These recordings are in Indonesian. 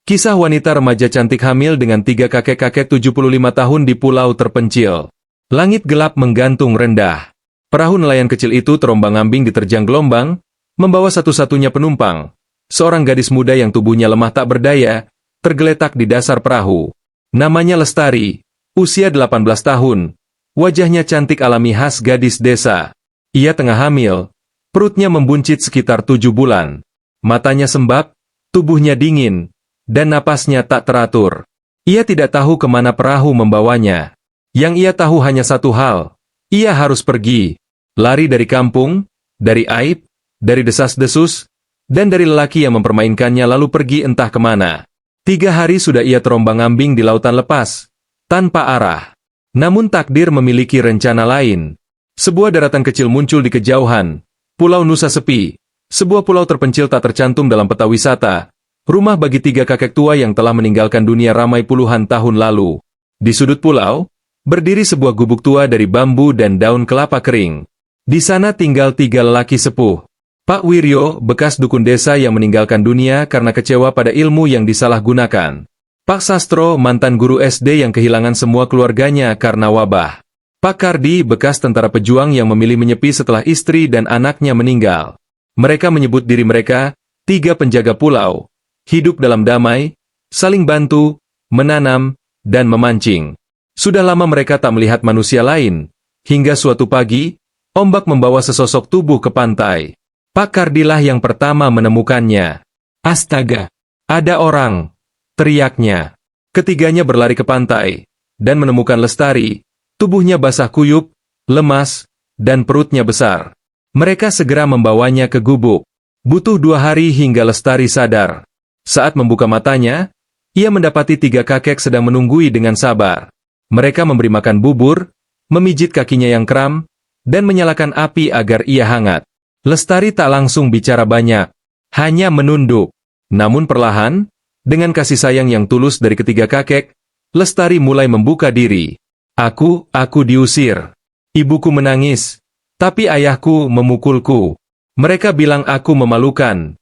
Kisah wanita remaja cantik hamil dengan 3 kakek-kakek 75 tahun di pulau terpencil. Langit gelap menggantung rendah. Perahu nelayan kecil itu terombang-ambing diterjang gelombang, membawa satu-satunya penumpang. Seorang gadis muda yang tubuhnya lemah tak berdaya, tergeletak di dasar perahu. Namanya Lestari, usia 18 tahun. Wajahnya cantik alami khas gadis desa. Ia tengah hamil, perutnya membuncit sekitar 7 bulan. Matanya sembab, tubuhnya dingin, dan napasnya tak teratur. Ia tidak tahu kemana perahu membawanya. Yang ia tahu hanya satu hal, ia harus pergi. Lari dari kampung, dari aib, dari desas-desus, dan dari lelaki yang mempermainkannya lalu pergi entah kemana. 3 hari sudah ia terombang-ambing di lautan lepas, tanpa arah. Namun takdir memiliki rencana lain. Sebuah daratan kecil muncul di kejauhan, Pulau Nusa sepi, sebuah pulau terpencil tak tercantum dalam peta wisata. Rumah bagi 3 kakek tua yang telah meninggalkan dunia ramai puluhan tahun lalu. Di sudut pulau, berdiri sebuah gubuk tua dari bambu dan daun kelapa kering. Di sana tinggal 3 lelaki sepuh. Pak Wiryo, bekas dukun desa yang meninggalkan dunia karena kecewa pada ilmu yang disalahgunakan. Pak Sastro, mantan guru SD yang kehilangan semua keluarganya karena wabah. Pak Kardi, bekas tentara pejuang yang memilih menyepi setelah istri dan anaknya meninggal. Mereka menyebut diri mereka 3 penjaga pulau. Hidup dalam damai, saling bantu, menanam, dan memancing. Sudah lama mereka tak melihat manusia lain, hingga suatu pagi, ombak membawa sesosok tubuh ke pantai. Pak Kardilah yang pertama menemukannya. Astaga, ada orang, teriaknya. Ketiganya berlari ke pantai, dan menemukan Lestari, tubuhnya basah kuyup, lemas, dan perutnya besar. Mereka segera membawanya ke gubuk. Butuh 2 hari hingga Lestari sadar. Saat membuka matanya, ia mendapati 3 kakek sedang menunggui dengan sabar. Mereka memberi makan bubur, memijit kakinya yang kram, dan menyalakan api agar ia hangat. Lestari tak langsung bicara banyak, hanya menunduk. Namun perlahan, dengan kasih sayang yang tulus dari ketiga kakek, Lestari mulai membuka diri. Aku diusir. Ibuku menangis, tapi ayahku memukulku. Mereka bilang aku memalukan.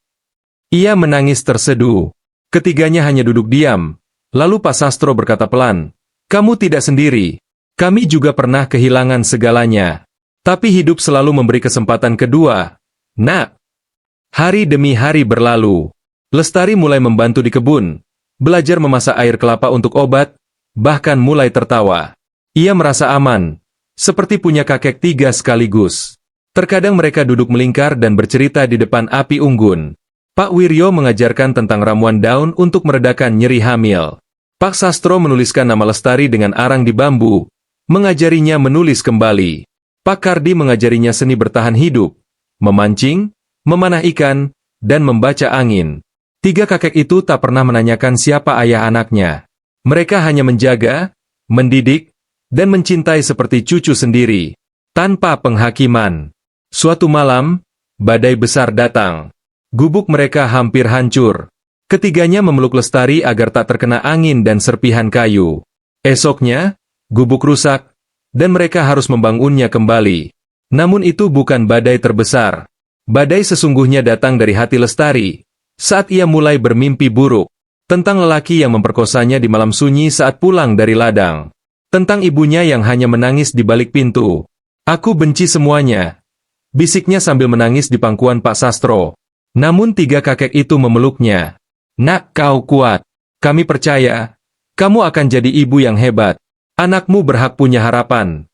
Ia menangis terseduh. Ketiganya hanya duduk diam. Lalu Pak Sastro berkata pelan, "Kamu tidak sendiri. Kami juga pernah kehilangan segalanya. Tapi hidup selalu memberi kesempatan kedua. Nak." Hari demi hari berlalu. Lestari mulai membantu di kebun, belajar memasak air kelapa untuk obat, bahkan mulai tertawa. Ia merasa aman, seperti punya kakek 3 sekaligus. Terkadang mereka duduk melingkar dan bercerita di depan api unggun. Pak Wiryo mengajarkan tentang ramuan daun untuk meredakan nyeri hamil. Pak Sastro menuliskan nama Lestari dengan arang di bambu, mengajarinya menulis kembali. Pak Kardi mengajarinya seni bertahan hidup, memancing, memanah ikan, dan membaca angin. 3 kakek itu tak pernah menanyakan siapa ayah anaknya. Mereka hanya menjaga, mendidik, dan mencintai seperti cucu sendiri, tanpa penghakiman. Suatu malam, badai besar datang. Gubuk mereka hampir hancur. Ketiganya memeluk Lestari agar tak terkena angin dan serpihan kayu. Esoknya, gubuk rusak, dan mereka harus membangunnya kembali. Namun itu bukan badai terbesar. Badai sesungguhnya datang dari hati Lestari, saat ia mulai bermimpi buruk. Tentang lelaki yang memperkosanya di malam sunyi saat pulang dari ladang. Tentang ibunya yang hanya menangis di balik pintu. "Aku benci semuanya," bisiknya sambil menangis di pangkuan Pak Sastro. Namun 3 kakek itu memeluknya. "Nak, kau kuat. Kami percaya, kamu akan jadi ibu yang hebat. Anakmu berhak punya harapan."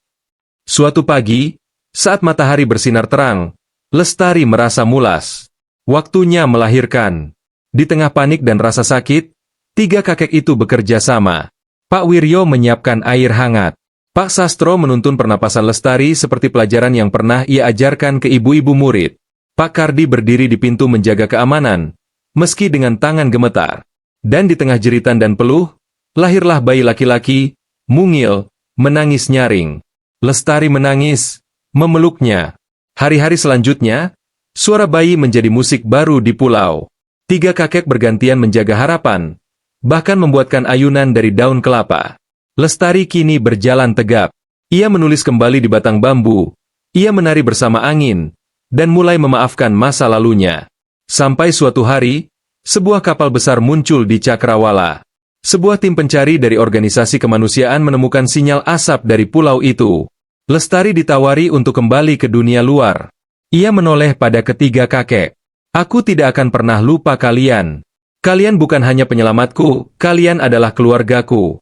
Suatu pagi, saat matahari bersinar terang, Lestari merasa mulas. Waktunya melahirkan. Di tengah panik dan rasa sakit, 3 kakek itu bekerja sama. Pak Wiryo menyiapkan air hangat. Pak Sastro menuntun pernapasan Lestari seperti pelajaran yang pernah ia ajarkan ke ibu-ibu murid. Pak Kardi berdiri di pintu menjaga keamanan, meski dengan tangan gemetar. Dan di tengah jeritan dan peluh, lahirlah bayi laki-laki, mungil, menangis nyaring. Lestari menangis, memeluknya. Hari-hari selanjutnya, suara bayi menjadi musik baru di pulau. 3 kakek bergantian menjaga harapan, bahkan membuatkan ayunan dari daun kelapa. Lestari kini berjalan tegap. Ia menulis kembali di batang bambu. Ia menari bersama angin, dan mulai memaafkan masa lalunya. Sampai suatu hari, Sebuah kapal besar muncul di Cakrawala. Sebuah tim pencari dari organisasi kemanusiaan menemukan sinyal asap dari pulau itu. Lestari ditawari untuk kembali ke dunia luar. Ia menoleh pada ketiga kakek. Aku tidak akan pernah lupa kalian. Kalian bukan hanya penyelamatku, kalian adalah keluargaku.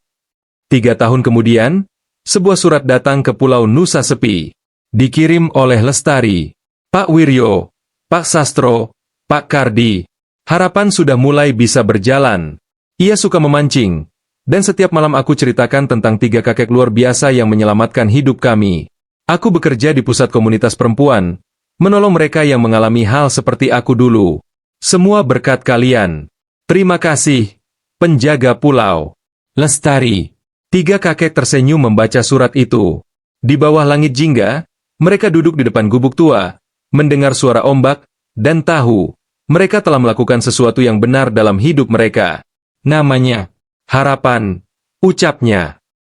3 tahun kemudian, sebuah surat datang ke Pulau Nusa Sepi. Dikirim oleh Lestari. Pak Wiryo, Pak Sastro, Pak Kardi. Harapan sudah mulai bisa berjalan. Ia suka memancing, dan setiap malam aku ceritakan tentang 3 kakek luar biasa yang menyelamatkan hidup kami. Aku bekerja di pusat komunitas perempuan, menolong mereka yang mengalami hal seperti aku dulu. Semua berkat kalian. Terima kasih, penjaga pulau. Lestari. 3 kakek tersenyum membaca surat itu. Di bawah langit jingga, mereka duduk di depan gubuk tua, mendengar suara ombak, dan tahu, mereka telah melakukan sesuatu yang benar dalam hidup mereka. Namanya, harapan, ucapnya.